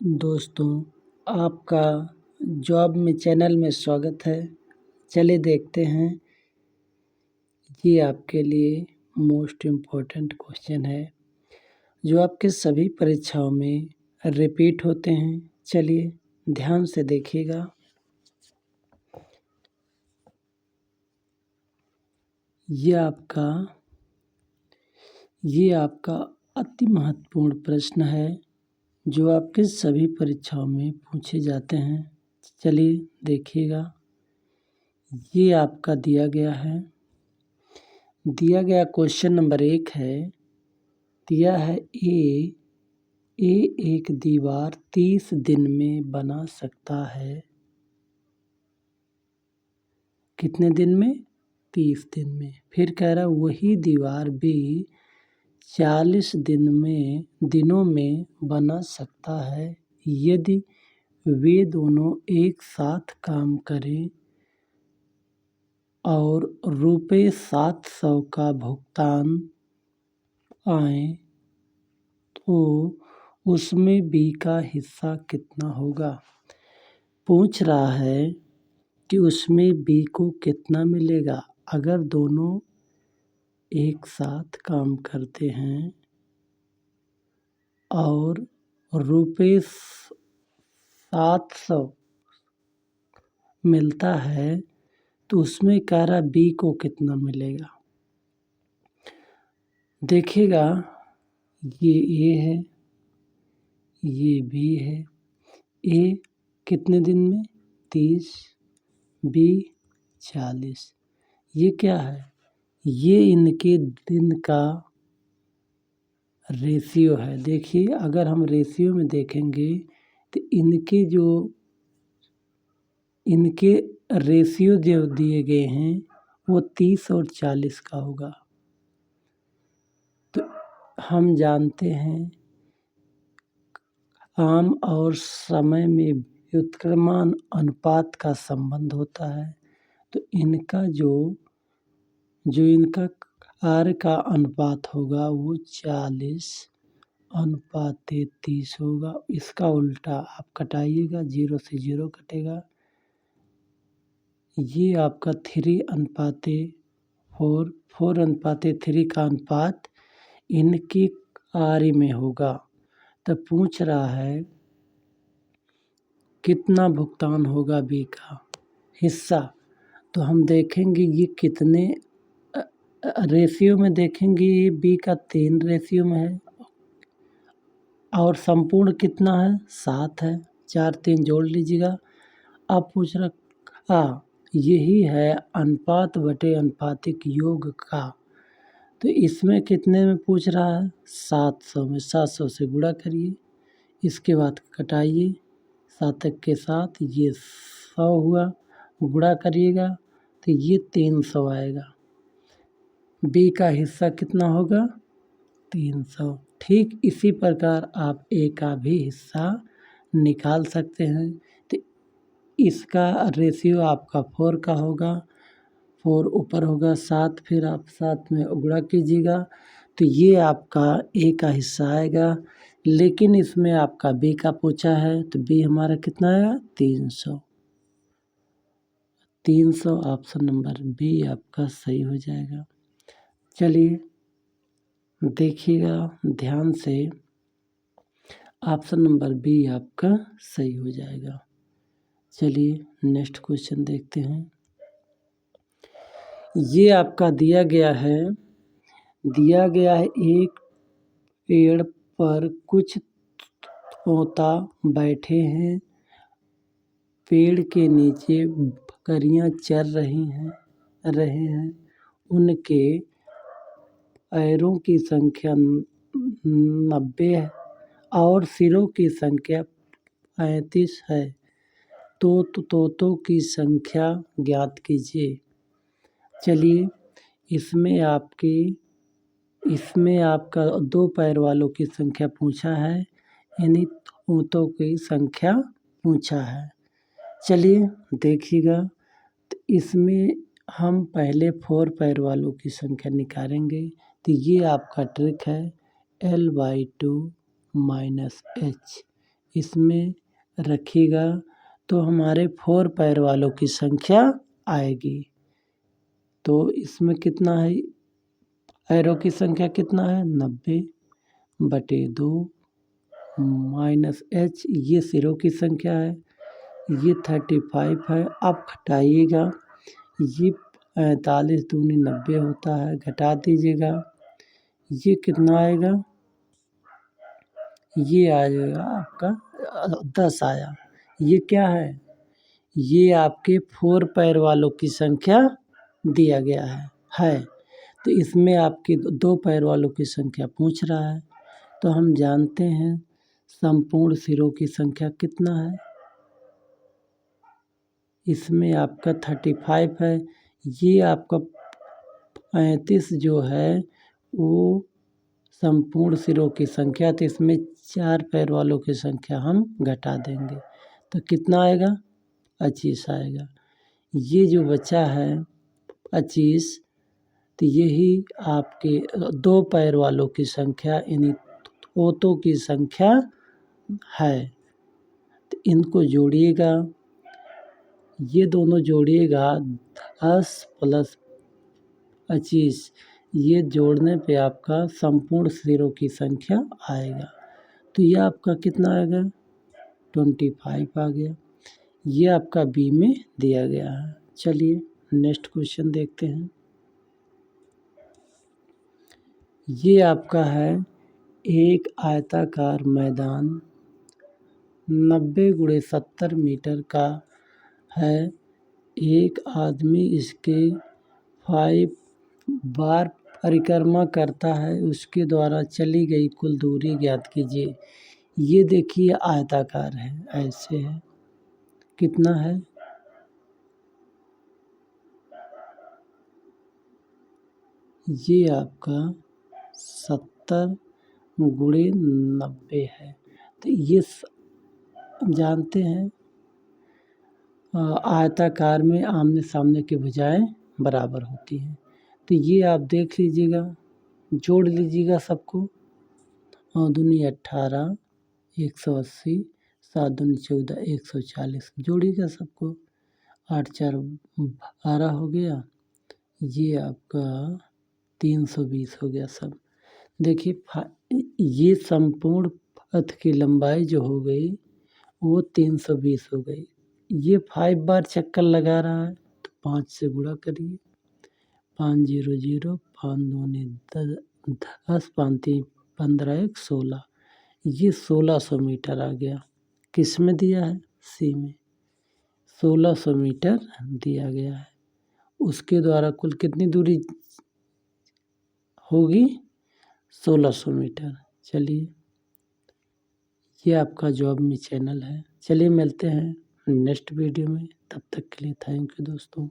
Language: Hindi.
दोस्तों, आपका जॉब में चैनल में स्वागत है। चलिए देखते हैं। ये आपके लिए मोस्ट इम्पोर्टेंट क्वेश्चन है जो आपके सभी परीक्षाओं में रिपीट होते हैं। चलिए ध्यान से देखिएगा। ये आपका अति महत्वपूर्ण प्रश्न है जो आपके सभी परीक्षाओं में पूछे जाते हैं। चलिए देखिएगा। ये आपका दिया गया क्वेश्चन नंबर 1 है। दिया है ए एक दीवार 30 दिन में बना सकता है। कितने दिन में? 30 दिन में। फिर कह रहा वही दीवार बी 40 दिनों में बना सकता है यदि वे दोनों एक साथ काम करें और ₹700 का भुगतान आए तो उसमें बी का हिस्सा कितना होगा। पूछ रहा है कि उसमें बी को कितना मिलेगा अगर दोनों एक साथ काम करते हैं और ₹700 मिलता है तो उसमें कह रहा बी को कितना मिलेगा। देखिएगा, ये ए है, ये बी है। ए कितने दिन में? 30, बी 40। ये क्या है? ये इनके दिन का रेशियो है। देखिए, अगर हम रेशियो में देखेंगे तो इनके रेशियो जो दिए गए हैं वो 30 और 40 का होगा। तो हम जानते हैं काम और समय में व्युत्क्रमण अनुपात का संबंध होता है। तो इनका जो इनका कार्य का अनुपात होगा वो 40:30 होगा। इसका उल्टा आप कटाइएगा, 0 से 0 कटेगा। ये आपका 3:4, 4:3 का अनुपात इनके कार्य में होगा। तो पूछ रहा है कितना भुगतान होगा बी का हिस्सा। तो हम देखेंगे ये कितने रेशियो में देखेंगे। ये बी का 3 रेशियो में है और संपूर्ण कितना है? 7 है। 4 3 जोड़ लीजिएगा। अब पूछ रहा यही है अनुपात बटे अनुपातिक योग का। तो इसमें कितने में पूछ रहा है? 700 में। 700 से गुणा करिए, इसके बाद कटाइए 7 के साथ, ये 100 हुआ। गुणा करिएगा तो ये 300 आएगा। बी का हिस्सा कितना होगा? 300। ठीक इसी प्रकार आप ए का भी हिस्सा निकाल सकते हैं। तो इसका रेशियो आपका 4 का होगा। 4 ऊपर होगा 7, फिर आप 7 में गुणा कीजिएगा तो ये आपका ए का हिस्सा आएगा। लेकिन इसमें आपका बी का पूछा है तो बी हमारा कितना आएगा? 300। 300 ऑप्शन नंबर बी आपका सही हो जाएगा। चलिए देखिएगा ध्यान से, ऑप्शन नंबर बी आपका सही हो जाएगा। चलिए नेक्स्ट क्वेश्चन देखते हैं। ये आपका दिया गया है एक पेड़ पर कुछ तोता बैठे हैं। पेड़ के नीचे बकरियां चर रहे हैं। उनके पैरों की संख्या 90 है और सिरों की संख्या 35 है। तो तोतों की संख्या ज्ञात कीजिए। चलिए इसमें आपका 2 पैर वालों की संख्या पूछा है, यानी तोतों की संख्या पूछा है। चलिए देखिएगा, तो इसमें हम पहले 4 पैर वालों की संख्या निकालेंगे। तो ये आपका ट्रिक है L/2 - H। इसमें रखिएगा तो हमारे 4 पैर वालों की संख्या आएगी। तो इसमें कितना है, पैरों की संख्या कितना है 90/2 माइनस h, ये सिरों की संख्या है, ये 35 है। अब घटाइएगा, ये 45 दूनी 90 होता है, घटा दीजिएगा, ये कितना आएगा, ये आ जाएगा आपका 10 आया। ये क्या है, ये आपके 4 पैर वालों की संख्या दिया गया है। तो इसमें आपकी 2 पैर वालों की संख्या पूछ रहा है, तो हम जानते हैं संपूर्ण सिरों की संख्या कितना है, इसमें आपका 35 है, ये आपका 35 जो है वो संपूर्ण सिरों की संख्या, तो इसमें 4 पैर वालों की संख्या हम घटा देंगे, तो कितना आएगा 25 आएगा। ये जो बचा है 25, तो यही आपके 2 पैर वालों की संख्या यानी तोतों की संख्या है। तो इनको जोड़िएगा, ये दोनों जोड़िएगा 10 + 25, ये जोड़ने पे आपका संपूर्ण सिरों की संख्या आएगा। तो ये आपका कितना आएगा 25 आ गया। ये आपका बी में दिया गया है। चलिए नेक्स्ट क्वेश्चन देखते हैं। ये आपका है एक आयताकार मैदान 90x70 मीटर का है। एक आदमी इसके 5 बार परिक्रमा करता है, उसके द्वारा चली गई कुल दूरी ज्ञात कीजिए। ये देखिए आयताकार है, ऐसे है, कितना है, ये आपका 70 × 90 है। तो ये जानते हैं आयताकार में आमने सामने की भुजाएं बराबर होती हैं। तो ये आप देख लीजिएगा, जोड़ लीजिएगा सबको, 9 दूनी 18, 180, 7 दूनी 14, 140, जोड़िएगा सबको, 8 4 12 हो गया, ये आपका 320 हो गया सब। देखिए ये संपूर्ण पथ की लंबाई जो हो गई वो 320 हो गई। ये 5 बार चक्कर लगा रहा है, तो 5 से गुणा करिए, 5 0 0, 5 दूनी 10, 5 3 15, 1 16, ये 1600 मीटर आ गया। किस में दिया है, सी में 1600 मीटर दिया गया है। उसके द्वारा कुल कितनी दूरी होगी 1600 मीटर। चलिए ये आपका जॉब मी चैनल है। चलिए मिलते हैं नेक्स्ट वीडियो में, तब तक के लिए थैंक यू दोस्तों।